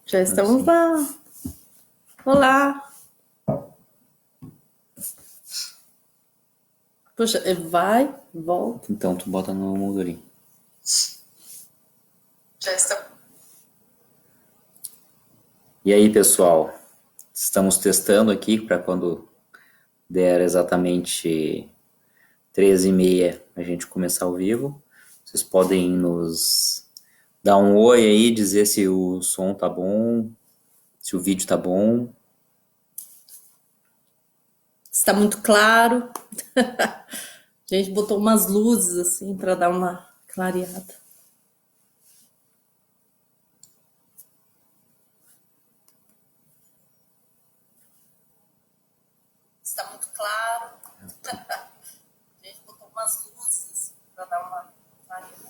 Já estamos lá. Olá. Poxa, vai, volta. Então tu bota no moldurinho. Já está. E aí, pessoal? Estamos testando aqui para quando der exatamente 13h30 a gente começar ao vivo. Vocês podem nos dar um oi aí, dizer se o som tá bom, se o vídeo tá bom. Está muito claro. A gente botou umas luzes assim para dar uma clareada. Está muito claro. A gente botou umas luzes para dar uma clareada.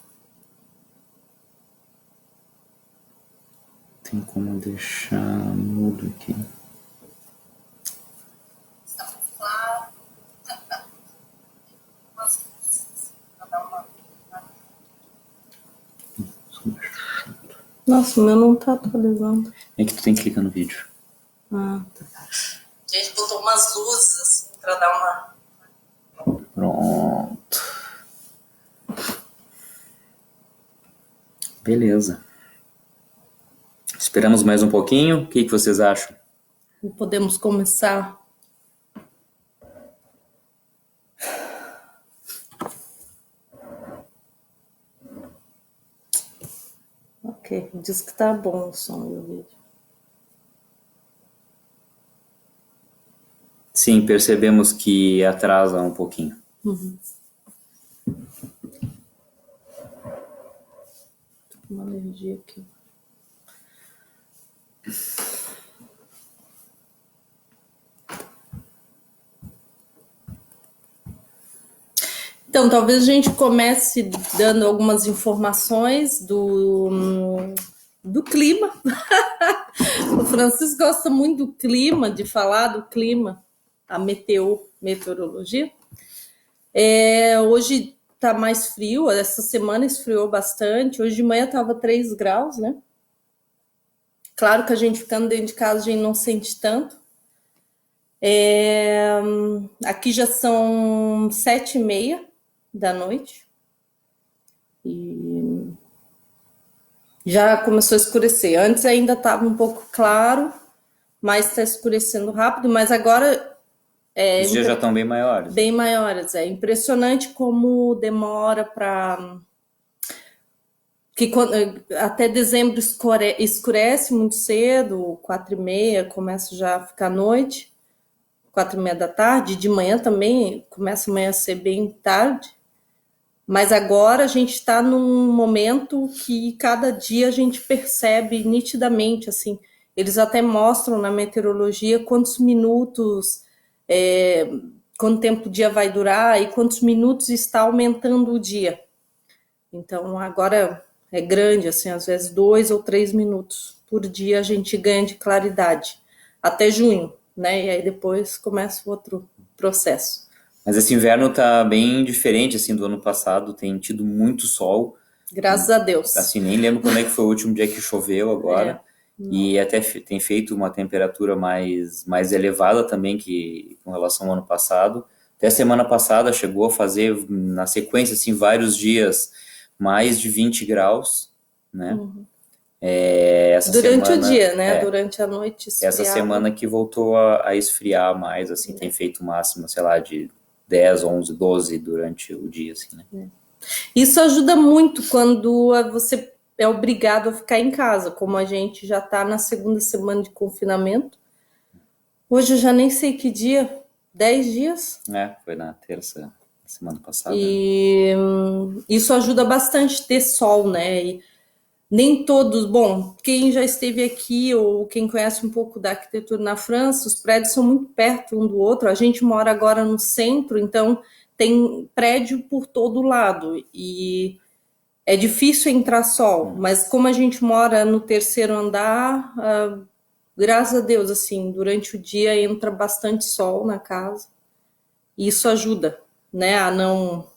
Tem como deixar mudo aqui. Está muito claro. Umas luzes para dar uma clareada. Nossa, o meu não tá atualizando. É que tu tem que clicar no vídeo. Ah, tá. A gente botou umas luzes assim para dar uma. Pronto. Beleza. Esperamos mais um pouquinho. O que vocês acham? Podemos começar. Ok, diz que tá bom o som e o vídeo. Sim, percebemos que atrasa um pouquinho. Uhum. Tô com uma alergia aqui. Então, talvez a gente comece dando algumas informações do clima. O Francisco gosta muito do clima, de falar do clima, a meteorologia. Hoje tá mais frio, essa semana esfriou bastante. Hoje de manhã tava 3 graus, né? Claro que a gente ficando dentro de casa, a gente não sente tanto. Aqui já são 7h30 da noite. E já começou a escurecer. Antes ainda estava um pouco claro, mas está escurecendo rápido. Mas agora... Os dias já estão bem maiores. Bem maiores. É impressionante como demora para... Até dezembro escurece muito cedo, 4h30, começa já a ficar noite, 4h30 da tarde, de manhã também começa a amanhecer bem tarde, mas agora a gente está num momento que cada dia a gente percebe nitidamente, assim, eles até mostram na meteorologia quantos minutos, quanto tempo o dia vai durar e quantos minutos está aumentando o dia. Então agora... é grande, assim, às vezes 2 ou 3 minutos por dia a gente ganha de claridade, até junho, né? E aí depois começa o outro processo. Mas esse inverno tá bem diferente, assim, do ano passado, tem tido muito sol. Graças a Deus. Assim, nem lembro quando é que foi o último dia que choveu agora. E até tem feito uma temperatura mais elevada também que com relação ao ano passado. Até semana passada chegou a fazer, na sequência, assim, vários dias mais de 20 graus, né? Durante o dia, né? Durante a noite esfriava. Essa semana que voltou a esfriar mais, assim, tem feito máxima, sei lá, de 10, 11, 12 durante o dia, assim, né? Isso ajuda muito quando você é obrigado a ficar em casa, como a gente já está na segunda semana de confinamento. Hoje eu já nem sei que dia, 10 dias? Foi na terça, semana passada. E isso ajuda bastante ter sol, né? E nem todos, bom, quem já esteve aqui ou quem conhece um pouco da arquitetura na França, os prédios são muito perto um do outro. A gente mora agora no centro, então tem prédio por todo lado e é difícil entrar sol, mas como a gente mora no terceiro andar, graças a Deus, assim, durante o dia entra bastante sol na casa e isso ajuda, né, a não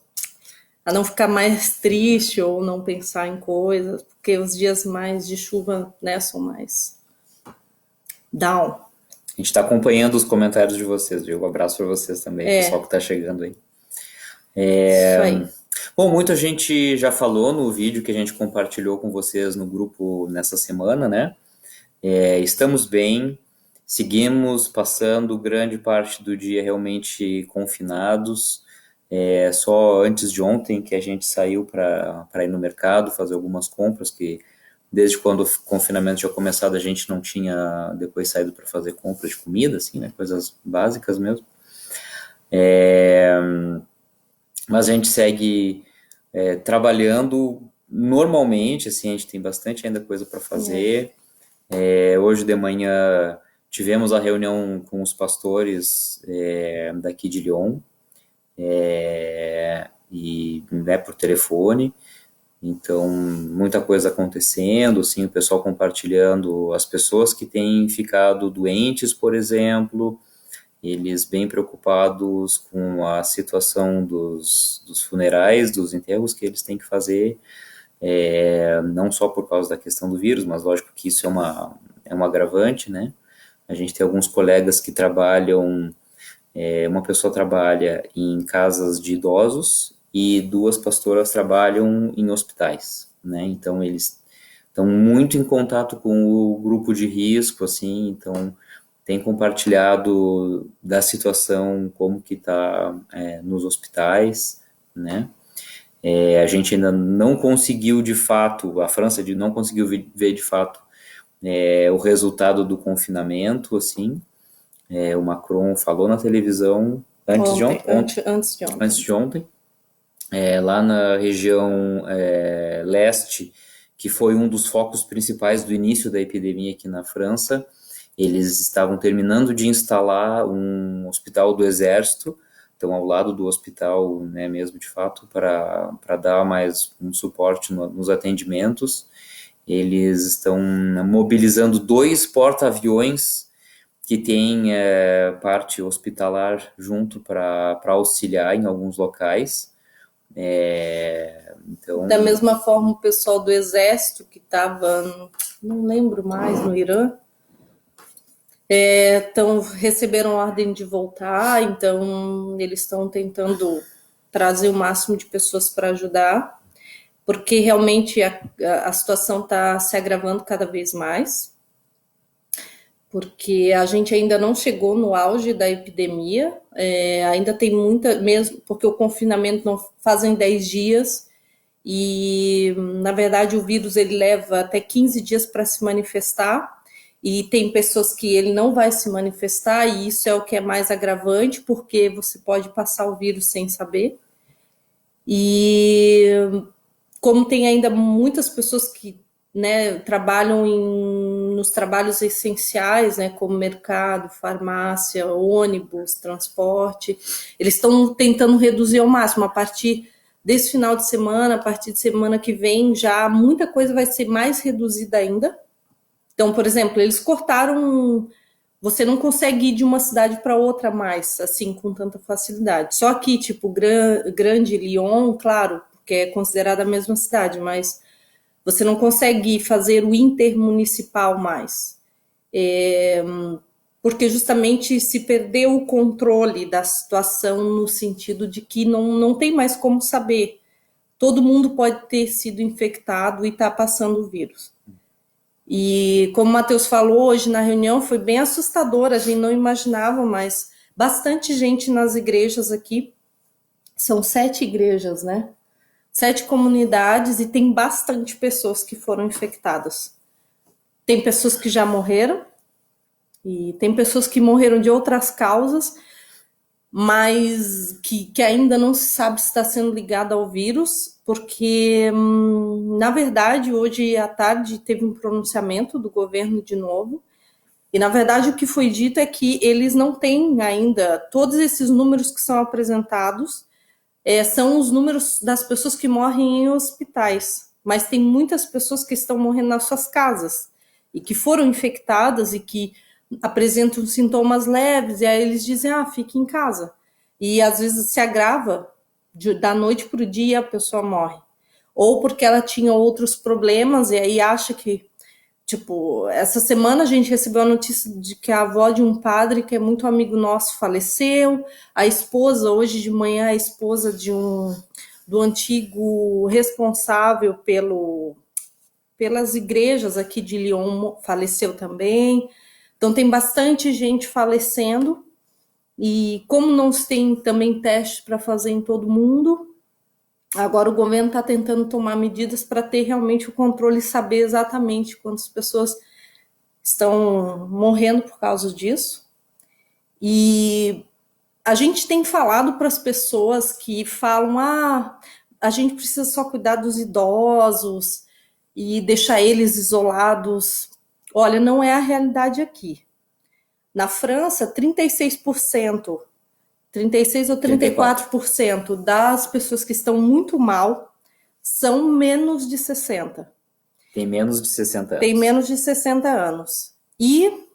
ficar mais triste ou não pensar em coisas, porque os dias mais de chuva, né, são mais Down. A gente está acompanhando os comentários de vocês, Diego. Um abraço para vocês também, pessoal que está chegando aí. Isso aí. Bom, muita gente já falou no vídeo que a gente compartilhou com vocês no grupo nessa semana, né? Estamos bem, seguimos passando grande parte do dia realmente confinados. Só antes de ontem que a gente saiu para ir no mercado fazer algumas compras, que desde quando o confinamento tinha começado a gente não tinha depois saído para fazer compras de comida, assim, né? Coisas básicas mesmo. Mas a gente segue trabalhando normalmente, assim, a gente tem bastante ainda coisa para fazer. Hoje de manhã tivemos a reunião com os pastores daqui de Lyon, e por telefone. Então, muita coisa acontecendo, assim, o pessoal compartilhando, as pessoas que têm ficado doentes, por exemplo, eles bem preocupados com a situação dos funerais, dos enterros que eles têm que fazer, não só por causa da questão do vírus, mas lógico que isso é um agravante, né? A gente tem alguns colegas que trabalham, uma pessoa trabalha em casas de idosos e 2 pastoras trabalham em hospitais, né? Então eles estão muito em contato com o grupo de risco, assim, então tem compartilhado da situação, como que está nos hospitais, né? A gente ainda não conseguiu de fato, a França não conseguiu ver de fato o resultado do confinamento, assim. O Macron falou na televisão antes de ontem, lá na região leste, que foi um dos focos principais do início da epidemia aqui na França. Eles estavam terminando de instalar um hospital do Exército, então ao lado do hospital, né, mesmo de fato, para dar mais um suporte nos atendimentos. Eles estão mobilizando 2 porta-aviões que têm parte hospitalar junto para auxiliar em alguns locais. Então, da mesma forma, o pessoal do Exército que estava, não lembro mais, no Irã, receberam ordem de voltar, então eles estão tentando trazer o máximo de pessoas para ajudar, porque realmente a situação está se agravando cada vez mais, porque a gente ainda não chegou no auge da epidemia, ainda tem muita, mesmo porque o confinamento não fazem 10 dias, e na verdade o vírus ele leva até 15 dias para se manifestar, e tem pessoas que ele não vai se manifestar, e isso é o que é mais agravante, porque você pode passar o vírus sem saber. E como tem ainda muitas pessoas que, né, trabalham nos trabalhos essenciais, né, como mercado, farmácia, ônibus, transporte, eles estão tentando reduzir ao máximo. A partir desse final de semana, a partir de semana que vem, já muita coisa vai ser mais reduzida ainda. Então, por exemplo, eles cortaram. Você não consegue ir de uma cidade para outra mais, assim, com tanta facilidade. Só que, tipo, Grande Lyon, claro, porque é considerada a mesma cidade, mas você não consegue fazer o intermunicipal mais. Porque justamente se perdeu o controle da situação no sentido de que não tem mais como saber. Todo mundo pode ter sido infectado e está passando o vírus. E como o Matheus falou hoje na reunião, foi bem assustador, a gente não imaginava, mas bastante gente nas igrejas aqui, são 7 igrejas, né? 7 comunidades e tem bastante pessoas que foram infectadas. Tem pessoas que já morreram e tem pessoas que morreram de outras causas, mas que ainda não se sabe se está sendo ligada ao vírus, porque, na verdade, hoje à tarde teve um pronunciamento do governo de novo, e, na verdade, o que foi dito é que eles não têm ainda, todos esses números que são apresentados, são os números das pessoas que morrem em hospitais, mas tem muitas pessoas que estão morrendo nas suas casas, e que foram infectadas e que apresentam sintomas leves, e aí eles dizem, fique em casa. E às vezes se agrava, da noite para o dia a pessoa morre. Ou porque ela tinha outros problemas, e aí acha que, Tipo, essa semana a gente recebeu a notícia de que a avó de um padre que é muito amigo nosso faleceu, a esposa, hoje de manhã, a esposa do antigo responsável pelas igrejas aqui de Lyon faleceu também. Então tem bastante gente falecendo, e como não se tem também teste para fazer em todo mundo, agora o governo está tentando tomar medidas para ter realmente o controle e saber exatamente quantas pessoas estão morrendo por causa disso. E a gente tem falado para as pessoas que falam: a gente precisa só cuidar dos idosos e deixar eles isolados. Olha, não é a realidade aqui. Na França, 36%, 36 ou 34% das pessoas que estão muito mal são menos de 60. Tem menos de 60 anos. Tem menos de 60 anos. E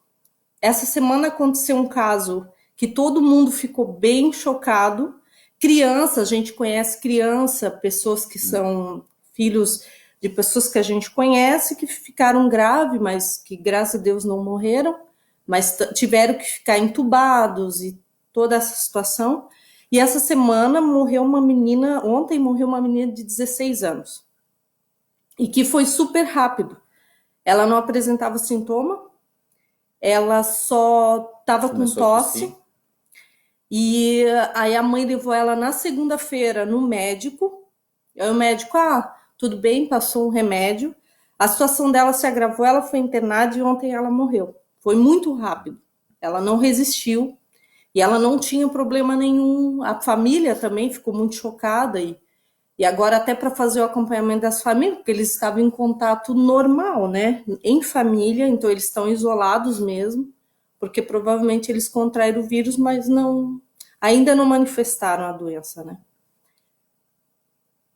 essa semana aconteceu um caso que todo mundo ficou bem chocado. Criança, a gente conhece criança, pessoas que são filhos de pessoas que a gente conhece, que ficaram graves, mas que graças a Deus não morreram, mas tiveram que ficar entubados e toda essa situação. E essa semana morreu uma menina, ontem morreu uma menina de 16 anos. E que foi super rápido. Ela não apresentava sintoma, ela só estava com tosse. E aí a mãe levou ela na segunda-feira no médico. Aí o médico, tudo bem, passou um remédio. A situação dela se agravou, ela foi internada e ontem ela morreu. Foi muito rápido. Ela não resistiu e ela não tinha problema nenhum. A família também ficou muito chocada e agora até para fazer o acompanhamento das famílias, porque eles estavam em contato normal, né? Em família, então eles estão isolados mesmo, porque provavelmente eles contraíram o vírus, mas ainda não manifestaram a doença, né?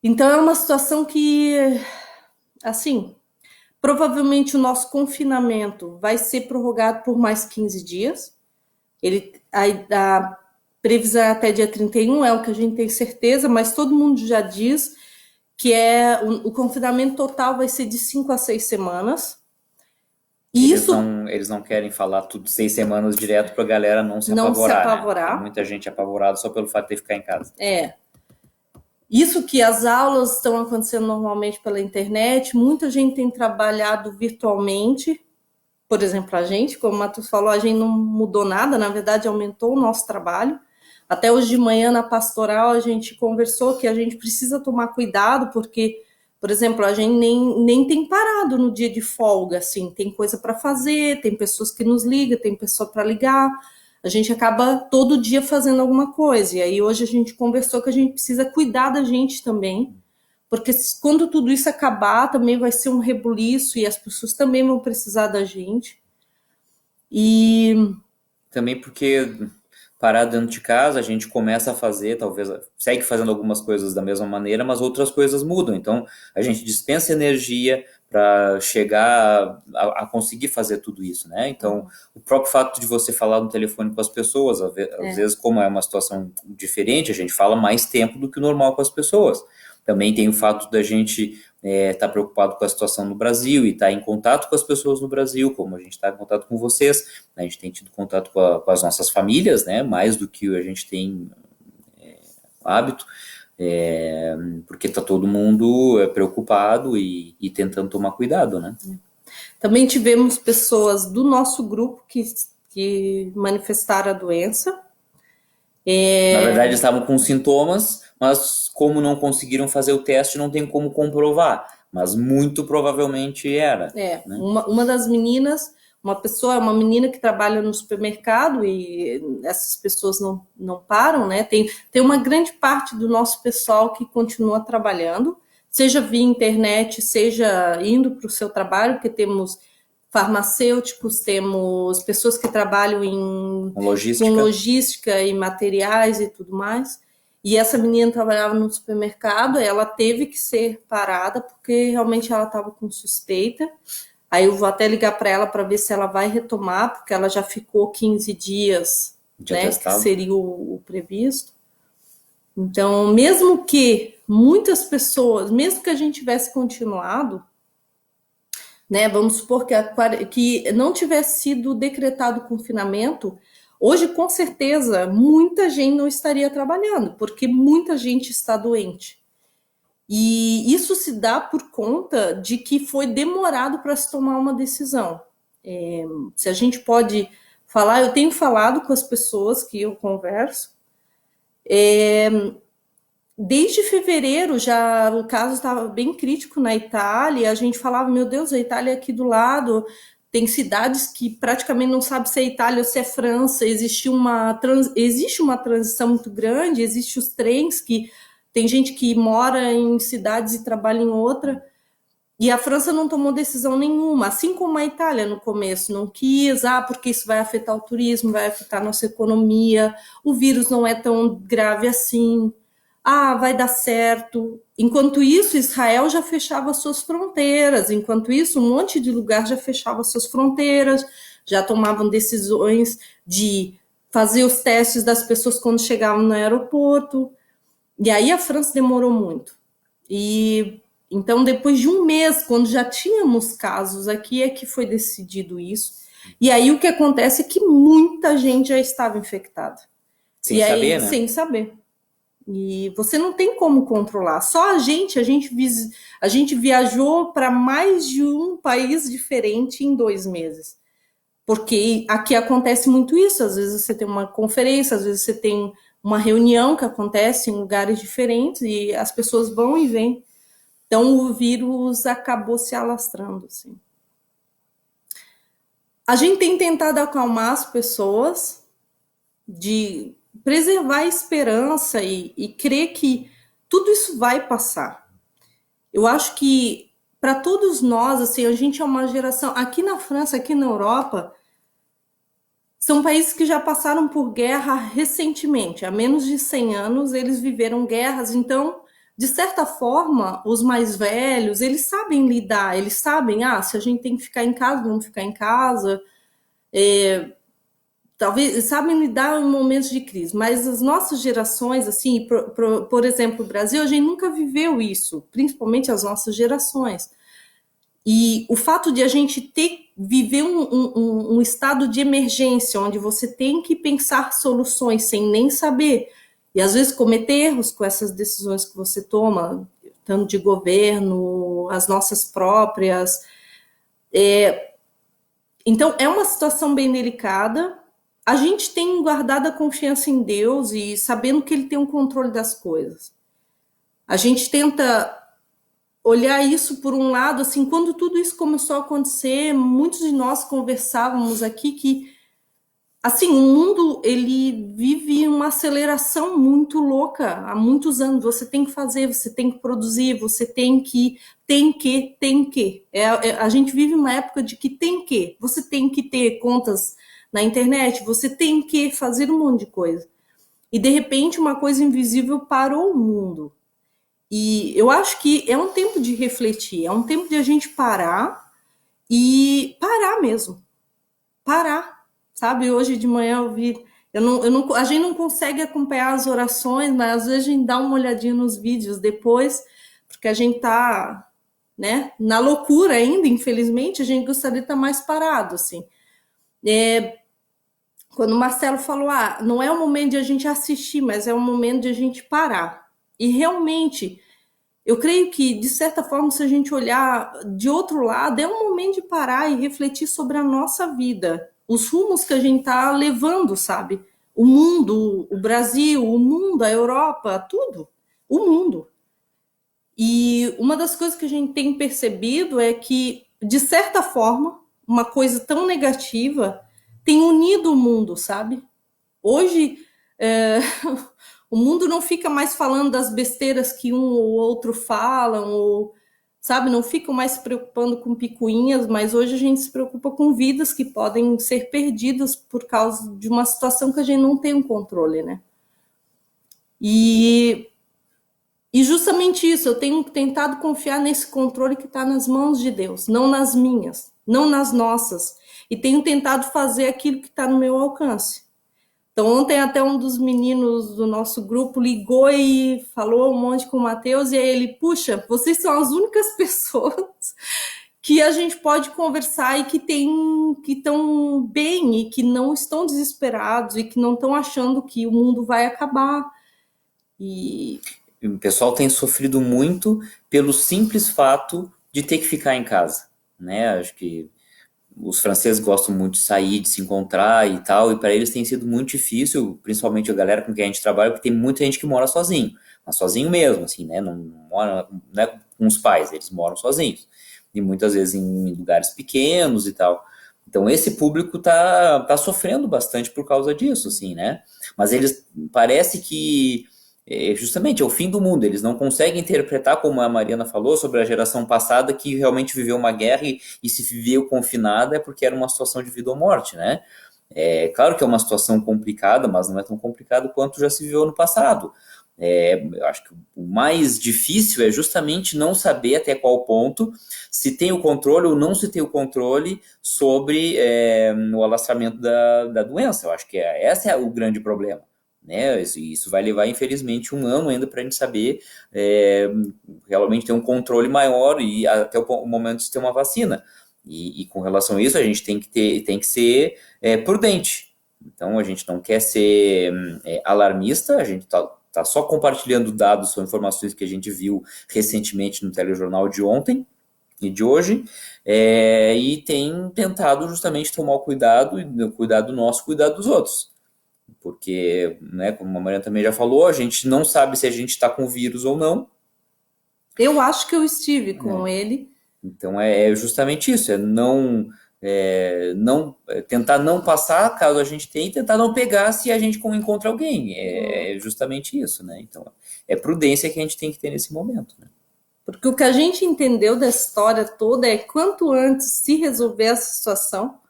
Então é uma situação que, assim, provavelmente o nosso confinamento vai ser prorrogado por mais 15 dias. A previsão é até dia 31, é o que a gente tem certeza, mas todo mundo já diz que o confinamento total vai ser de 5 a 6 semanas. Eles não querem falar tudo 6 semanas direto para a galera não se apavorar. Né? Tem muita gente apavorada só pelo fato de ter que ficar em casa. Isso que as aulas estão acontecendo normalmente pela internet, muita gente tem trabalhado virtualmente. Por exemplo, a gente, como o Matheus falou, a gente não mudou nada, na verdade aumentou o nosso trabalho. Até hoje de manhã na pastoral a gente conversou que a gente precisa tomar cuidado, porque, por exemplo, a gente nem tem parado no dia de folga, assim, tem coisa para fazer, tem pessoas que nos ligam, tem pessoa para ligar, a gente acaba todo dia fazendo alguma coisa. E aí hoje a gente conversou que a gente precisa cuidar da gente também, porque quando tudo isso acabar, também vai ser um rebuliço e as pessoas também vão precisar da gente. E também porque parado dentro de casa, a gente começa a fazer, talvez segue fazendo algumas coisas da mesma maneira, mas outras coisas mudam. Então, a gente dispensa energia para chegar a conseguir fazer tudo isso, né? Então, o próprio fato de você falar no telefone com as pessoas, às vezes, como é uma situação diferente, a gente fala mais tempo do que o normal com as pessoas. Também tem o fato da gente estar preocupado com a situação no Brasil e estar em contato com as pessoas no Brasil, como a gente está em contato com vocês. A gente tem tido contato com as nossas famílias, né, mais do que a gente tem hábito, porque está todo mundo preocupado e tentando tomar cuidado, né? Também tivemos pessoas do nosso grupo que manifestaram a doença. Na verdade, estavam com sintomas, mas como não conseguiram fazer o teste, não tem como comprovar. Mas muito provavelmente era. Né? Uma das meninas, uma menina que trabalha no supermercado, e essas pessoas não param, né? Tem uma grande parte do nosso pessoal que continua trabalhando, seja via internet, seja indo para o seu trabalho, porque temos farmacêuticos, temos pessoas que trabalham com logística e materiais e tudo mais. E essa menina trabalhava no supermercado, ela teve que ser parada porque realmente ela estava com suspeita. Aí eu vou até ligar para ela para ver se ela vai retomar, porque ela já ficou 15 dias, né, que seria o previsto. Então, mesmo que muitas pessoas, mesmo que a gente tivesse continuado, né? Vamos supor que não tivesse sido decretado o confinamento, hoje, com certeza, muita gente não estaria trabalhando, porque muita gente está doente. E isso se dá por conta de que foi demorado para se tomar uma decisão. Se a gente pode falar, eu tenho falado com as pessoas que eu converso, desde fevereiro já o caso estava bem crítico na Itália, a gente falava, meu Deus, a Itália é aqui do lado, tem cidades que praticamente não sabe se é Itália ou se é França, existe uma transição muito grande, existem os trens que tem gente que mora em cidades e trabalha em outra, e a França não tomou decisão nenhuma, assim como a Itália no começo não quis, porque isso vai afetar o turismo, vai afetar a nossa economia, o vírus não é tão grave assim, vai dar certo. Enquanto isso, Israel já fechava suas fronteiras, enquanto isso, um monte de lugar já fechava suas fronteiras, já tomavam decisões de fazer os testes das pessoas quando chegavam no aeroporto. E aí a França demorou muito. E então, depois de um mês, quando já tínhamos casos aqui, é que foi decidido isso. E aí o que acontece é que muita gente já estava infectada. Sem saber, né? Sem saber. E você não tem como controlar. Só a gente viajou para mais de um país diferente em 2 meses. Porque aqui acontece muito isso. Às vezes você tem uma conferência, às vezes você tem uma reunião que acontece em lugares diferentes e as pessoas vão e vêm. Então o vírus acabou se alastrando, assim. A gente tem tentado acalmar as pessoas, de preservar a esperança e crer que tudo isso vai passar. Eu acho que para todos nós, assim, a gente é uma geração, aqui na França, aqui na Europa, são países que já passaram por guerra recentemente, há menos de 100 anos eles viveram guerras, então, de certa forma, os mais velhos, eles sabem lidar, eles sabem, se a gente tem que ficar em casa, vamos ficar em casa, talvez sabem lidar em momentos de crise, mas as nossas gerações, assim, por exemplo, o Brasil, a gente nunca viveu isso, principalmente as nossas gerações. E o fato de a gente viver um estado de emergência, onde você tem que pensar soluções sem nem saber, e às vezes cometer erros com essas decisões que você toma, tanto de governo, as nossas próprias. Então, é uma situação bem delicada. A gente tem guardado a confiança em Deus e sabendo que Ele tem um controle das coisas. A gente tenta olhar isso por um lado, assim, quando tudo isso começou a acontecer, muitos de nós conversávamos aqui que, assim, o mundo, ele vive uma aceleração muito louca há muitos anos. Você tem que fazer, você tem que produzir, você tem que. A gente vive uma época de que tem que. Você tem que ter contas na internet, você tem que fazer um monte de coisa. E, de repente, uma coisa invisível parou o mundo. E eu acho que é um tempo de refletir, é um tempo de a gente parar e parar mesmo. Parar, sabe? Hoje de manhã eu vi... a gente não consegue acompanhar as orações, mas às vezes a gente dá uma olhadinha nos vídeos depois, porque a gente tá, né, na loucura ainda, infelizmente, a gente gostaria de estar mais parado, assim. Quando o Marcelo falou, não é o momento de a gente assistir, mas é o momento de a gente parar. E realmente, eu creio que, de certa forma, se a gente olhar de outro lado, é um momento de parar e refletir sobre a nossa vida, os rumos que a gente está levando, sabe? O mundo, o Brasil, o mundo, a Europa, tudo. O mundo. E uma das coisas que a gente tem percebido é que, de certa forma, uma coisa tão negativa tem unido o mundo, sabe? Hoje, o mundo não fica mais falando das besteiras que um ou outro falam, ou, sabe? Não ficam mais se preocupando com picuinhas, mas hoje a gente se preocupa com vidas que podem ser perdidas por causa de uma situação que a gente não tem um controle, né? E justamente isso, eu tenho tentado confiar nesse controle que está nas mãos de Deus, não nas minhas, não nas nossas. E tenho tentado fazer aquilo que está no meu alcance. Então, ontem até um dos meninos do nosso grupo ligou e falou um monte com o Matheus, e aí ele, puxa, vocês são as únicas pessoas que a gente pode conversar e que estão bem e que não estão desesperados e que não estão achando que o mundo vai acabar. E O pessoal tem sofrido muito pelo simples fato de ter que ficar em casa, né? Acho que os franceses gostam muito de sair, de se encontrar e tal, e para eles tem sido muito difícil, principalmente a galera com quem a gente trabalha, porque tem muita gente que mora sozinho, mas sozinho mesmo, assim, né? Não mora, né, com os pais, eles moram sozinhos, e muitas vezes em lugares pequenos e tal. Então esse público tá sofrendo bastante por causa disso, assim, né? Mas eles parece que justamente é o fim do mundo. Eles não conseguem interpretar, como a Mariana falou, sobre a geração passada que realmente viveu uma guerra e se viveu confinada é porque era uma situação de vida ou morte, né? É claro que é uma situação complicada, mas não é tão complicado quanto já se viveu no passado. Eu acho que o mais difícil é justamente não saber até qual ponto se tem o controle ou não se tem o controle sobre o alastramento da doença. Eu acho que esse é o grande problema, né? Isso vai levar, infelizmente, um ano ainda para a gente saber realmente ter um controle maior e até o momento de ter uma vacina. E com relação a isso, a gente tem que ser prudente. Então, a gente não quer ser alarmista, a gente tá só compartilhando dados ou informações que a gente viu recentemente no telejornal de ontem e de hoje, e tem tentado justamente tomar o cuidado nosso, cuidado dos outros. Porque, né, como a Mariana também já falou, a gente não sabe se a gente está com vírus ou não. eu acho que eu estive com ele. Então é justamente isso, tentar não passar caso a gente tenha e tentar não pegar se a gente encontra alguém. É justamente isso, né? Então é prudência que a gente tem que ter nesse momento, né? Porque o que a gente entendeu da história toda é quanto antes se resolver essa situação,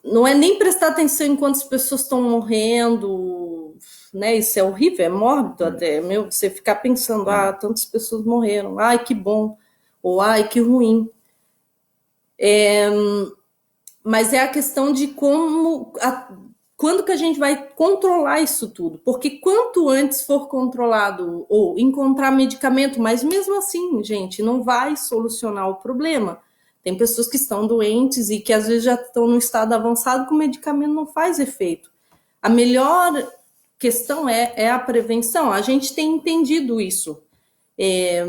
não é nem prestar atenção em quantas pessoas estão morrendo, né? Isso é horrível, é mórbido até, você ficar pensando, tantas pessoas morreram, ai que bom, ou ai que ruim. Mas é a questão de quando que a gente vai controlar isso tudo, porque quanto antes for controlado ou encontrar medicamento, mas mesmo assim, gente, não vai solucionar o problema. Tem pessoas que estão doentes e que às vezes já estão no estado avançado que o medicamento não faz efeito. A melhor questão é a prevenção. A gente tem entendido isso. E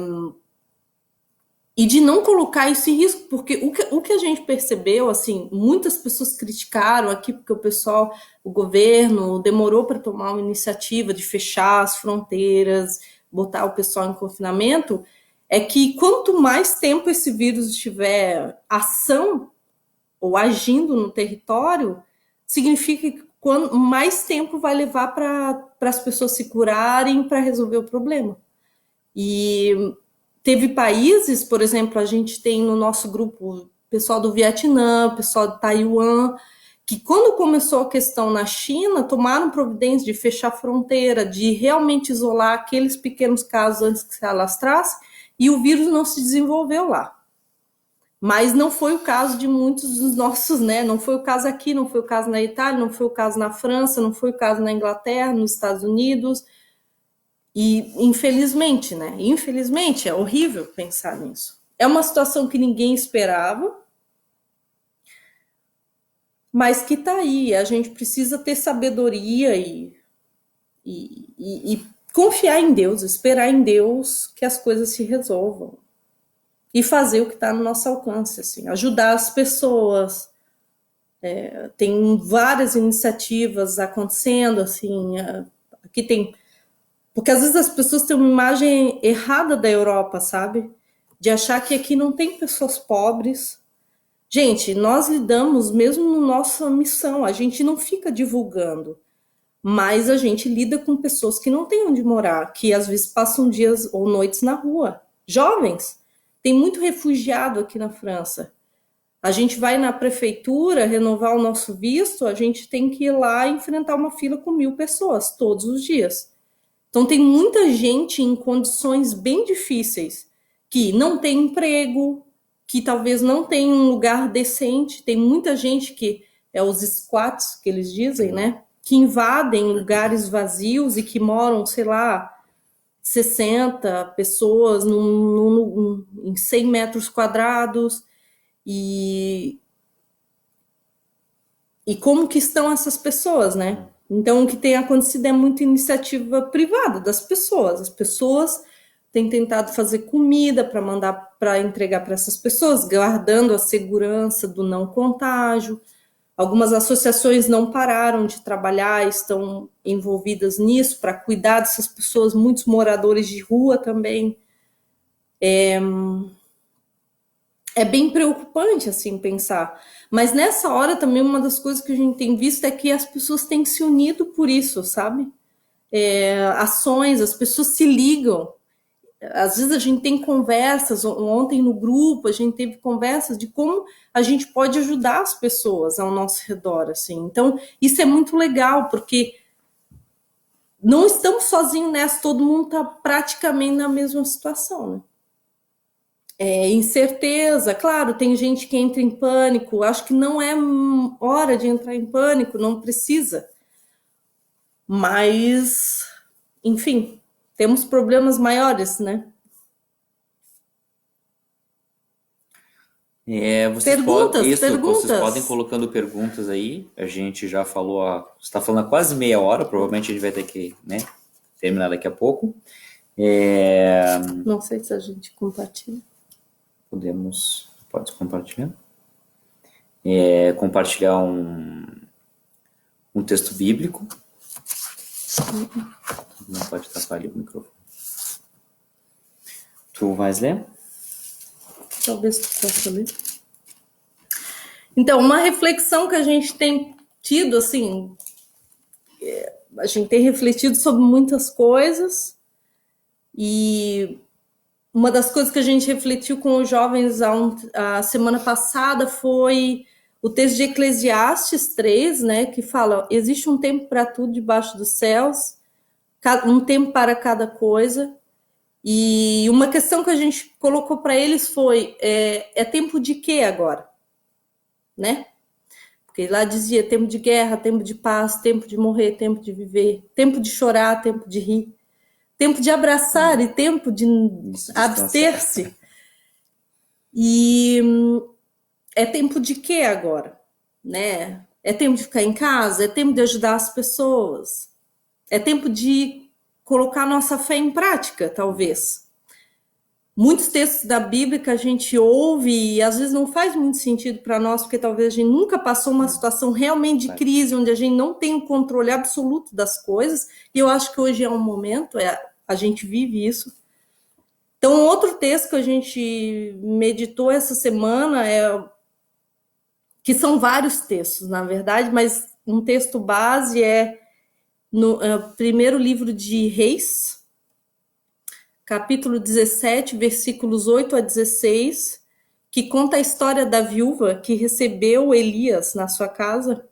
de não colocar isso em risco, porque o que a gente percebeu, assim, muitas pessoas criticaram aqui porque o governo demorou para tomar uma iniciativa de fechar as fronteiras, botar o pessoal em confinamento, é que quanto mais tempo esse vírus estiver ação ou agindo no território, significa que mais tempo vai levar para as pessoas se curarem para resolver o problema. E teve países, por exemplo, a gente tem no nosso grupo pessoal do Vietnã, pessoal de Taiwan, que quando começou a questão na China, tomaram providência de fechar a fronteira, de realmente isolar aqueles pequenos casos antes que se alastrasse, e o vírus não se desenvolveu lá. Mas não foi o caso de muitos dos nossos, né? Não foi o caso aqui, não foi o caso na Itália, não foi o caso na França, não foi o caso na Inglaterra, nos Estados Unidos. E infelizmente, né? Infelizmente, é horrível pensar nisso. É uma situação que ninguém esperava, mas que tá aí. A gente precisa ter sabedoria e confiar em Deus, esperar em Deus que as coisas se resolvam. E fazer o que está no nosso alcance, assim, ajudar as pessoas. Tem várias iniciativas acontecendo, assim, aqui tem... Porque às vezes as pessoas têm uma imagem errada da Europa, sabe? De achar que aqui não tem pessoas pobres. Gente, nós lidamos mesmo na nossa missão, a gente não fica divulgando, mas a gente lida com pessoas que não têm onde morar, que às vezes passam dias ou noites na rua. Jovens. Tem muito refugiado aqui na França. A gente vai na prefeitura renovar o nosso visto, a gente tem que ir lá e enfrentar uma fila com 1.000 pessoas todos os dias. Então tem muita gente em condições bem difíceis, que não tem emprego, que talvez não tem um lugar decente. Tem muita gente que é os squats, que eles dizem, né? Que invadem lugares vazios e que moram, sei lá, 60 pessoas em 100 metros quadrados. E como que estão essas pessoas, né? Então, o que tem acontecido é muita iniciativa privada das pessoas. As pessoas têm tentado fazer comida para mandar para entregar para essas pessoas, guardando a segurança do não contágio. Algumas associações não pararam de trabalhar, estão envolvidas nisso para cuidar dessas pessoas, muitos moradores de rua também. É bem preocupante, assim, pensar. Mas nessa hora também uma das coisas que a gente tem visto é que as pessoas têm se unido por isso, sabe? Ações, as pessoas se ligam. Às vezes a gente tem conversas, ontem no grupo a gente teve conversas de como a gente pode ajudar as pessoas ao nosso redor, assim. Então, isso é muito legal, porque não estamos sozinhos nessa, todo mundo está praticamente na mesma situação, né? Incerteza, claro, tem gente que entra em pânico, acho que não é hora de entrar em pânico, não precisa. Mas, enfim, temos problemas maiores, né? Vocês Perguntas. podem colocando perguntas aí. A gente já falou, está falando há quase meia hora, provavelmente a gente vai ter que, né, terminar daqui a pouco. Não sei se a gente compartilha. Pode compartilhar. Compartilhar um texto bíblico. Não pode tapar ali o microfone. Tu vais ler? Talvez tu possa ler. Então, uma reflexão que a gente tem tido, assim, a gente tem refletido sobre muitas coisas, e uma das coisas que a gente refletiu com os jovens a semana passada foi o texto de Eclesiastes 3, né, que fala: existe um tempo para tudo debaixo dos céus, um tempo para cada coisa. E uma questão que a gente colocou para eles foi: é tempo de quê agora? Né? Porque lá dizia tempo de guerra, tempo de paz, tempo de morrer, tempo de viver, tempo de chorar, tempo de rir, tempo de abraçar e tempo de abster-se. E é tempo de quê agora? Né? É tempo de ficar em casa? É tempo de ajudar as pessoas? É tempo de colocar nossa fé em prática, talvez. Muitos textos da Bíblia que a gente ouve e às vezes não faz muito sentido para nós, porque talvez a gente nunca passou uma situação realmente de crise, onde a gente não tem o controle absoluto das coisas, e eu acho que hoje é um momento, a gente vive isso. Então, outro texto que a gente meditou essa semana que são vários textos, na verdade, mas um texto base é no primeiro livro de Reis, capítulo 17, versículos 8 a 16, que conta a história da viúva que recebeu Elias na sua casa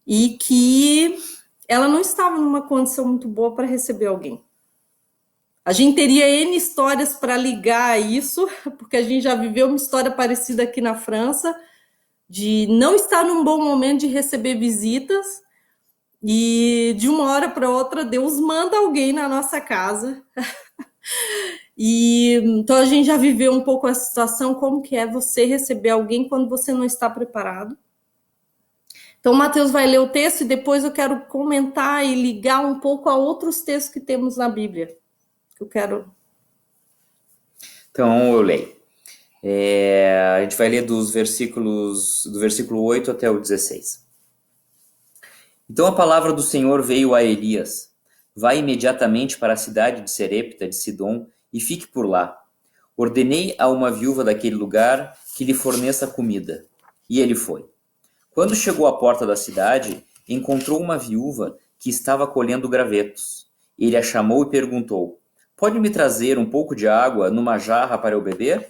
e que ela não estava numa condição muito boa para receber alguém. A gente teria N histórias para ligar a isso, porque a gente já viveu uma história parecida aqui na França, de não estar num bom momento de receber visitas, e de uma hora para outra Deus manda alguém na nossa casa. E então a gente já viveu um pouco essa situação, como que é você receber alguém quando você não está preparado. Então o Mateus vai ler o texto e depois eu quero comentar e ligar um pouco a outros textos que temos na Bíblia. Eu quero... Então eu leio. A gente vai ler do versículo 8 até o 16. Então a palavra do Senhor veio a Elias: vai imediatamente para a cidade de Serepta de Sidom e fique por lá. Ordenei a uma viúva daquele lugar que lhe forneça comida. E ele foi. Quando chegou à porta da cidade, encontrou uma viúva que estava colhendo gravetos. Ele a chamou e perguntou: pode me trazer um pouco de água numa jarra para eu beber?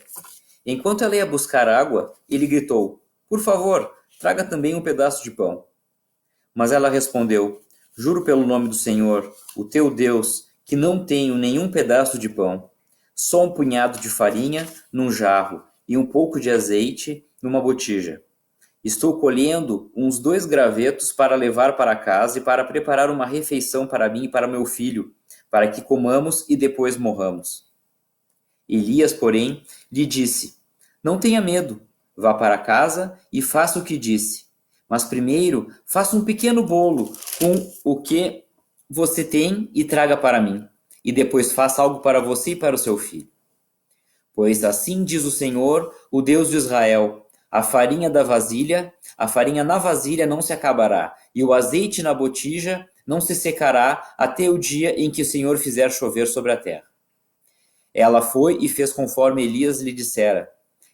Enquanto ela ia buscar água, ele gritou: por favor, traga também um pedaço de pão. Mas ela respondeu: juro pelo nome do Senhor, o teu Deus, que não tenho nenhum pedaço de pão, só um punhado de farinha num jarro e um pouco de azeite numa botija. Estou colhendo uns 2 gravetos para levar para casa e para preparar uma refeição para mim e para meu filho, para que comamos e depois morramos. Elias, porém, lhe disse: Não tenha medo, vá para casa e faça o que disse. Mas primeiro faça um pequeno bolo com o que você tem e traga para mim. E depois faça algo para você e para o seu filho. Pois assim diz o Senhor, o Deus de Israel: a farinha na vasilha não se acabará, e o azeite na botija não se secará até o dia em que o Senhor fizer chover sobre a terra. Ela foi e fez conforme Elias lhe dissera.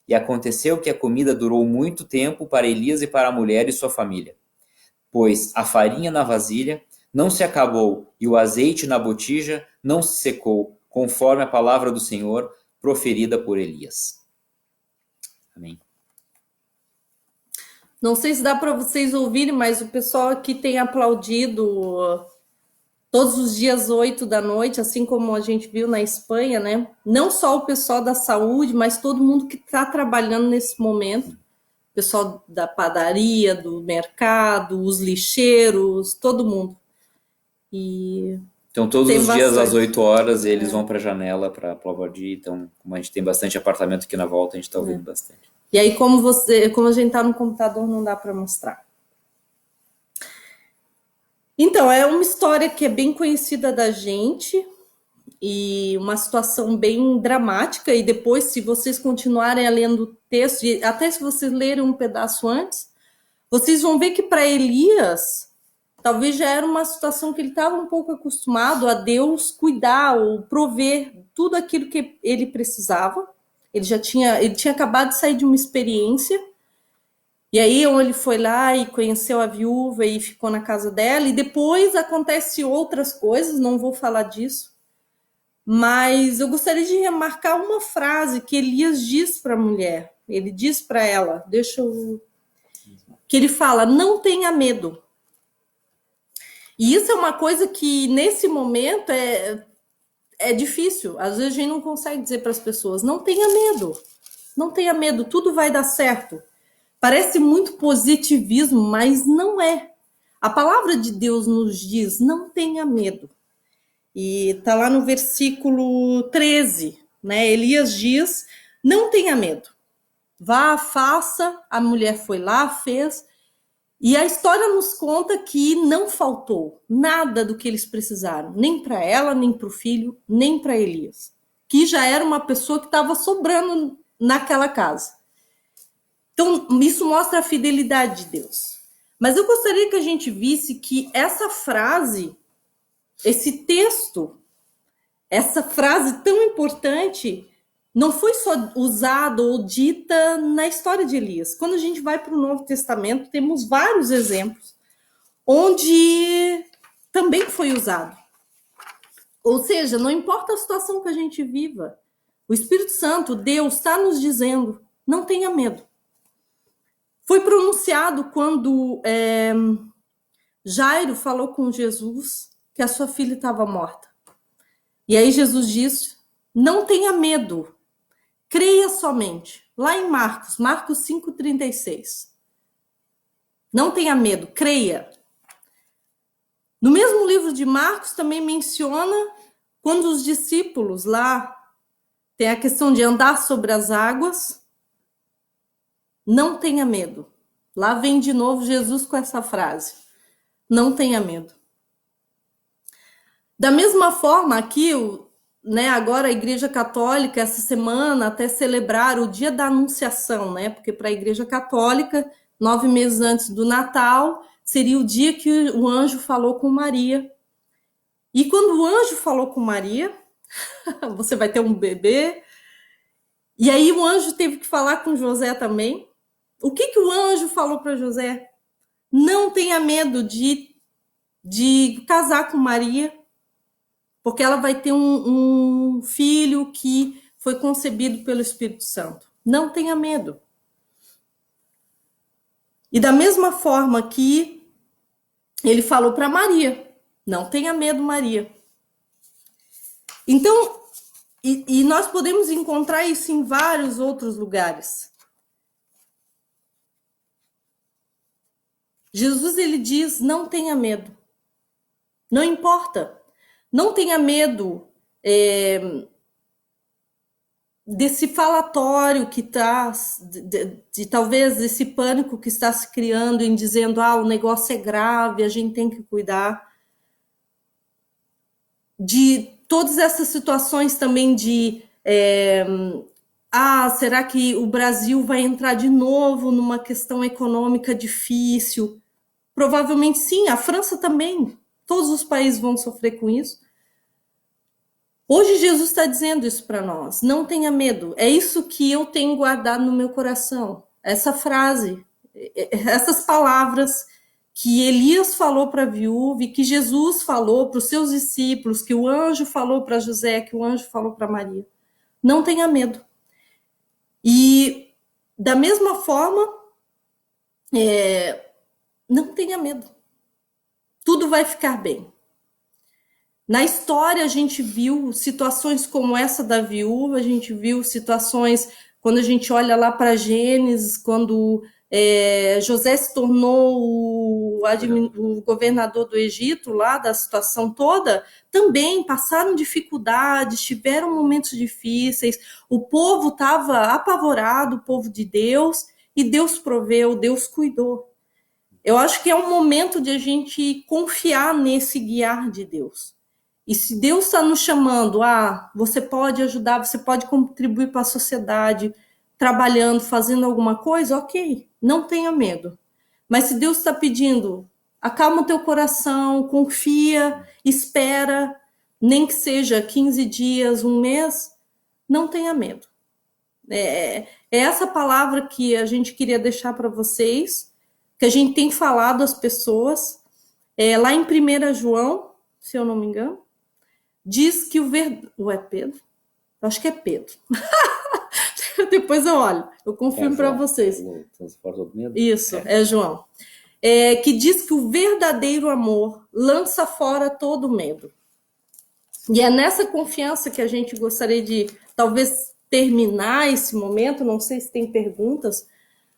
E aconteceu que a comida durou muito tempo para Elias e para a mulher e sua família. Pois a farinha na vasilha não se acabou e o azeite na botija não se secou, conforme a palavra do Senhor proferida por Elias. Amém. Não sei se dá para vocês ouvirem, mas o pessoal aqui tem aplaudido todos os dias 8 da noite, assim como a gente viu na Espanha, né? Não só o pessoal da saúde, mas todo mundo que está trabalhando nesse momento. O pessoal da padaria, do mercado, os lixeiros, todo mundo. E então, todos tem os dias bastante. às 8 horas eles vão para a janela para aplaudir. Então, como a gente tem bastante apartamento aqui na volta, a gente está ouvindo bastante. E aí, como a gente está no computador, não dá para mostrar. Então, é uma história que é bem conhecida da gente e uma situação bem dramática. E depois, se vocês continuarem lendo o texto, e até se vocês lerem um pedaço antes, vocês vão ver que para Elias, talvez já era uma situação que ele estava um pouco acostumado a Deus cuidar ou prover tudo aquilo que ele precisava. Ele tinha acabado de sair de uma experiência. E aí ele foi lá e conheceu a viúva e ficou na casa dela. E depois acontece outras coisas, não vou falar disso. Mas eu gostaria de remarcar uma frase que Elias diz para a mulher. Ele diz para ela, que ele fala: não tenha medo. E isso é uma coisa que nesse momento é difícil. Às vezes a gente não consegue dizer para as pessoas: não tenha medo. Não tenha medo, tudo vai dar certo. Parece muito positivismo, mas não é. A palavra de Deus nos diz: não tenha medo. E está lá no versículo 13, né? Elias diz: não tenha medo. Vá, faça. A mulher foi lá, fez. E a história nos conta que não faltou nada do que eles precisaram, nem para ela, nem para o filho, nem para Elias, que já era uma pessoa que estava sobrando naquela casa. Então, isso mostra a fidelidade de Deus. Mas eu gostaria que a gente visse que essa frase, esse texto, essa frase tão importante, não foi só usada ou dita na história de Elias. Quando a gente vai para o Novo Testamento, temos vários exemplos onde também foi usado. Ou seja, não importa a situação que a gente viva, o Espírito Santo, Deus, está nos dizendo: não tenha medo. Foi pronunciado quando Jairo falou com Jesus que a sua filha estava morta. E aí Jesus disse: não tenha medo, creia somente. Lá em Marcos 5,36. Não tenha medo, creia. No mesmo livro de Marcos também menciona quando os discípulos lá tem a questão de andar sobre as águas. Não tenha medo. Lá vem de novo Jesus com essa frase: não tenha medo. Da mesma forma, aqui, agora a Igreja Católica, essa semana, até celebrar o Dia da Anunciação, né? Porque para a Igreja Católica, 9 meses antes do Natal, seria o dia que o anjo falou com Maria. E quando o anjo falou com Maria, você vai ter um bebê. E aí o anjo teve que falar com José também. O que o anjo falou para José? Não tenha medo de casar com Maria, porque ela vai ter um filho que foi concebido pelo Espírito Santo. Não tenha medo. E da mesma forma que ele falou para Maria: não tenha medo, Maria. Então, e nós podemos encontrar isso em vários outros lugares. Jesus, ele diz: não tenha medo. Não importa. Não tenha medo desse falatório que está, de talvez desse pânico que está se criando em dizendo, o negócio é grave, a gente tem que cuidar. De todas essas situações também de será que o Brasil vai entrar de novo numa questão econômica difícil? Provavelmente sim, a França também. Todos os países vão sofrer com isso. Hoje Jesus está dizendo isso para nós. Não tenha medo. É isso que eu tenho guardado no meu coração. Essa frase, essas palavras que Elias falou para a viúva e que Jesus falou para os seus discípulos, que o anjo falou para José, que o anjo falou para Maria. Não tenha medo. E da mesma forma, não tenha medo. Tudo vai ficar bem. Na história, a gente viu situações como essa da viúva, a gente viu situações, quando a gente olha lá para Gênesis, quando José se tornou o governador do Egito, lá da situação toda, também passaram dificuldades, tiveram momentos difíceis, o povo estava apavorado, o povo de Deus, e Deus proveu, Deus cuidou. Eu acho que é um momento de a gente confiar nesse guiar de Deus. E se Deus está nos chamando, você pode ajudar, você pode contribuir para a sociedade, trabalhando, fazendo alguma coisa, ok, não tenha medo. Mas se Deus está pedindo, acalma o teu coração, confia, espera, nem que seja 15 dias, um mês, não tenha medo. É essa palavra que a gente queria deixar para vocês, que a gente tem falado às pessoas, lá em 1 João, se eu não me engano, diz que Ou é Pedro? Eu acho que é Pedro. Depois eu olho, eu confirmo para vocês. Isso, é João. Que diz que o verdadeiro amor lança fora todo medo. E é nessa confiança que a gente gostaria de, talvez, terminar esse momento. Não sei se tem perguntas,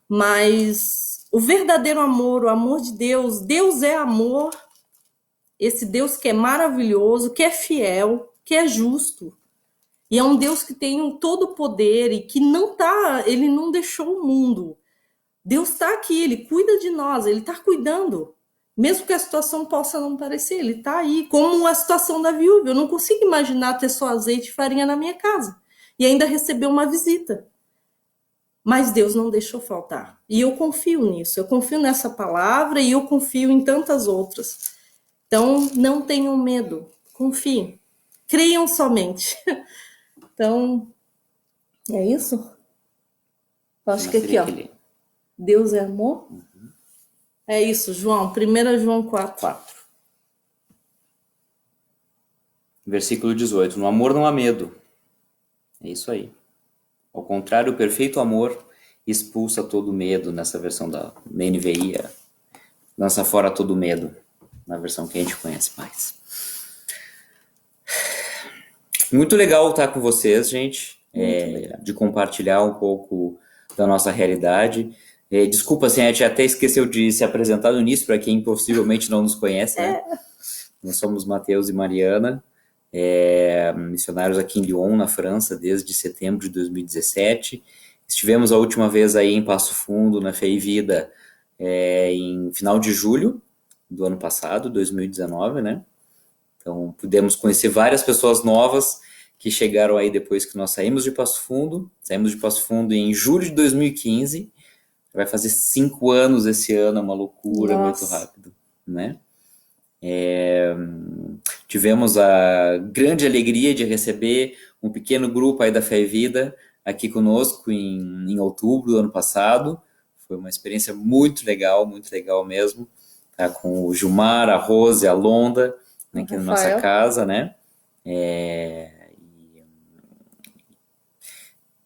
mas o verdadeiro amor, o amor de Deus, Deus é amor. Esse Deus que é maravilhoso, que é fiel, que é justo. E é um Deus que tem todo o poder e que ele não deixou o mundo. Deus está aqui, ele cuida de nós, ele está cuidando. Mesmo que a situação possa não parecer, ele está aí. Como a situação da viúva. Eu não consigo imaginar ter só azeite e farinha na minha casa. E ainda receber uma visita. Mas Deus não deixou faltar. E eu confio nisso. Eu confio nessa palavra e eu confio em tantas outras. Então, não tenham medo, confiem, creiam somente. Então, é isso? Eu acho que aqui, Deus é amor. É isso, João, 1 João 4. Versículo 18. No amor não há medo. É isso aí. Ao contrário, o perfeito amor expulsa todo medo, nessa versão da NVI, lança fora todo medo. Na versão que a gente conhece mais. Muito legal estar com vocês, gente. De compartilhar um pouco da nossa realidade. Desculpa, assim, a gente até esqueceu de se apresentar no início, para quem possivelmente não nos conhece, né? Nós somos Mateus e Mariana, missionários aqui em Lyon, na França, desde setembro de 2017. Estivemos a última vez aí em Passo Fundo, na Fé e Vida, em final de julho do ano passado, 2019, né? Então, pudemos conhecer várias pessoas novas que chegaram aí depois que nós saímos de Passo Fundo. Saímos de Passo Fundo em julho de 2015. Vai fazer 5 anos esse ano, é uma loucura. Nossa. Muito rápido, né? Tivemos a grande alegria de receber um pequeno grupo aí da Fé e Vida aqui conosco em outubro do ano passado. Foi uma experiência muito legal mesmo. Tá, com o Gilmar, a Rose, a Londa, né, aqui na nossa casa, né?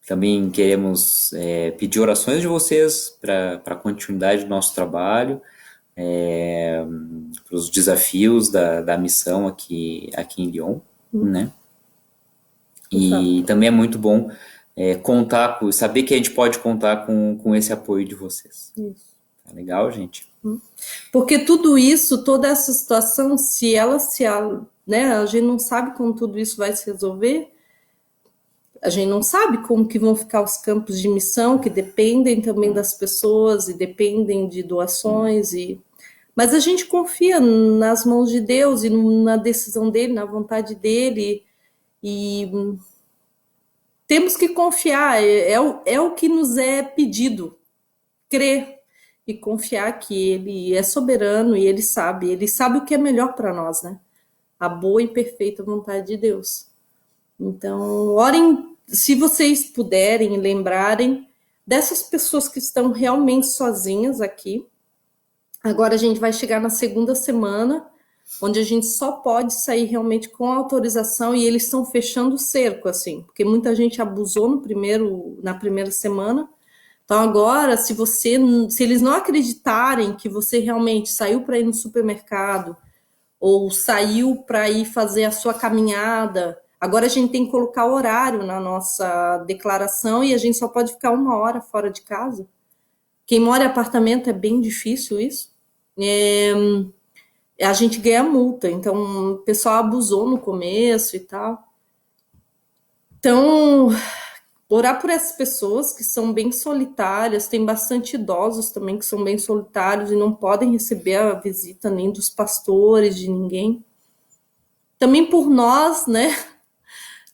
Também queremos pedir orações de vocês para a continuidade do nosso trabalho, para os desafios da missão aqui em Lyon, né? E também é muito bom saber que a gente pode contar com esse apoio de vocês. Isso. Tá legal, gente? Porque tudo isso, toda essa situação, se ela né, a gente não sabe como tudo isso vai se resolver, a gente não sabe como que vão ficar os campos de missão, que dependem também das pessoas e dependem de doações, mas a gente confia nas mãos de Deus e na decisão dele, na vontade dele, e temos que confiar, é o que nos é pedido, crer e confiar que ele é soberano e ele sabe o que é melhor para nós, né? A boa e perfeita vontade de Deus. Então, orem, se vocês puderem, lembrarem dessas pessoas que estão realmente sozinhas aqui. Agora a gente vai chegar na segunda semana, onde a gente só pode sair realmente com autorização e eles estão fechando o cerco, assim, porque muita gente abusou na primeira semana. Então agora, se eles não acreditarem que você realmente saiu para ir no supermercado ou saiu para ir fazer a sua caminhada, agora a gente tem que colocar o horário na nossa declaração e a gente só pode ficar 1 hora fora de casa. Quem mora em apartamento é bem difícil isso. A gente ganha multa, então o pessoal abusou no começo e tal. Então, orar por essas pessoas que são bem solitárias, tem bastante idosos também que são bem solitários e não podem receber a visita nem dos pastores, de ninguém. Também por nós, né?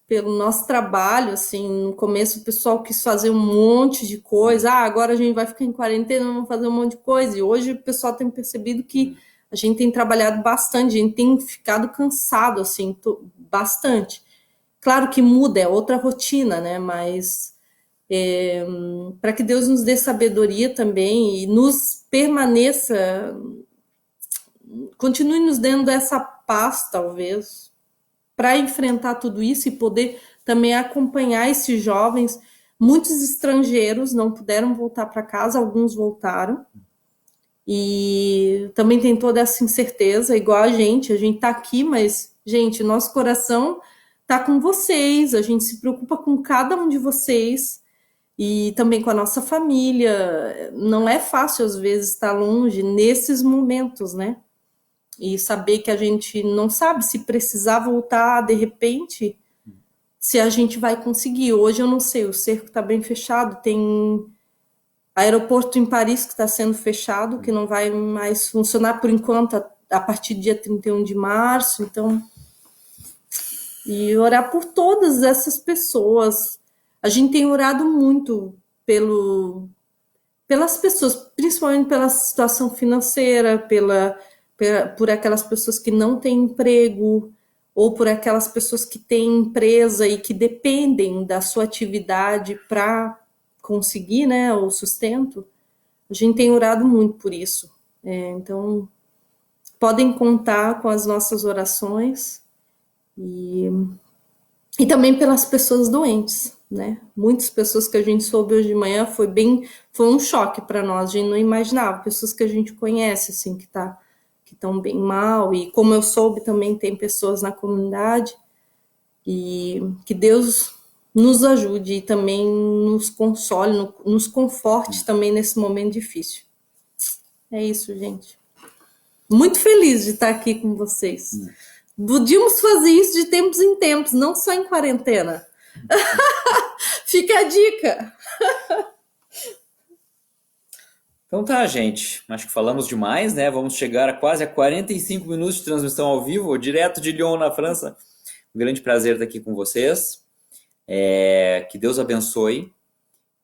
Pelo nosso trabalho, assim, no começo o pessoal quis fazer um monte de coisa. Agora a gente vai ficar em quarentena, vamos fazer um monte de coisa. E hoje o pessoal tem percebido que a gente tem trabalhado bastante, a gente tem ficado cansado, assim, bastante. Claro que muda, é outra rotina, né? Mas para que Deus nos dê sabedoria também e nos permaneça, continue nos dando essa paz, talvez, para enfrentar tudo isso e poder também acompanhar esses jovens. Muitos estrangeiros não puderam voltar para casa, alguns voltaram. E também tem toda essa incerteza, igual a gente está aqui, mas, gente, nosso coração está com vocês, a gente se preocupa com cada um de vocês e também com a nossa família. Não é fácil, às vezes, estar longe nesses momentos, né? E saber que a gente não sabe se precisar voltar de repente, se a gente vai conseguir. Hoje eu não sei, o cerco está bem fechado, tem aeroporto em Paris que está sendo fechado, que não vai mais funcionar por enquanto a partir do dia 31 de março, então... E orar por todas essas pessoas. A gente tem orado muito pelas pessoas, principalmente pela situação financeira, por aquelas pessoas que não têm emprego, ou por aquelas pessoas que têm empresa e que dependem da sua atividade para conseguir, né, o sustento. A gente tem orado muito por isso. Então, podem contar com as nossas orações e também pelas pessoas doentes, né? Muitas pessoas que a gente soube hoje de manhã foi um choque para nós, a gente não imaginava, pessoas que a gente conhece, assim, que estão bem mal, e como eu soube, também tem pessoas na comunidade, e que Deus nos ajude e também nos console, nos conforte também nesse momento difícil. É isso, gente. Muito feliz de estar aqui com vocês. Podíamos fazer isso de tempos em tempos, não só em quarentena. Fica a dica. Então tá, gente. Acho que falamos demais, né? Vamos chegar a quase 45 minutos de transmissão ao vivo, direto de Lyon, na França. Um grande prazer estar aqui com vocês. Que Deus abençoe.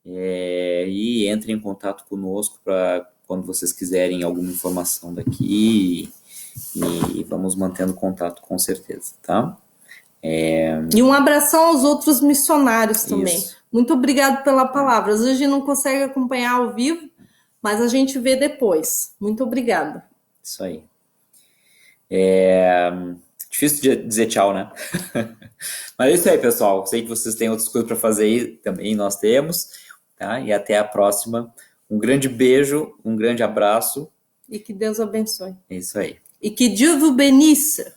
E entre em contato conosco para quando vocês quiserem alguma informação daqui. E vamos mantendo contato com certeza, tá? E um abração aos outros missionários também. Isso. Muito obrigado pela palavra. Às vezes a gente não consegue acompanhar ao vivo, mas a gente vê depois. Muito obrigada. Isso aí. Difícil de dizer tchau, né? Mas é isso aí, pessoal. Sei que vocês têm outras coisas para fazer aí, também nós temos, tá? E até a próxima. Um grande beijo, um grande abraço. E que Deus abençoe. É isso aí. E que Dieu vous bénisse.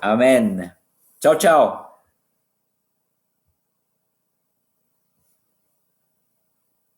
Amém. Tchau, tchau.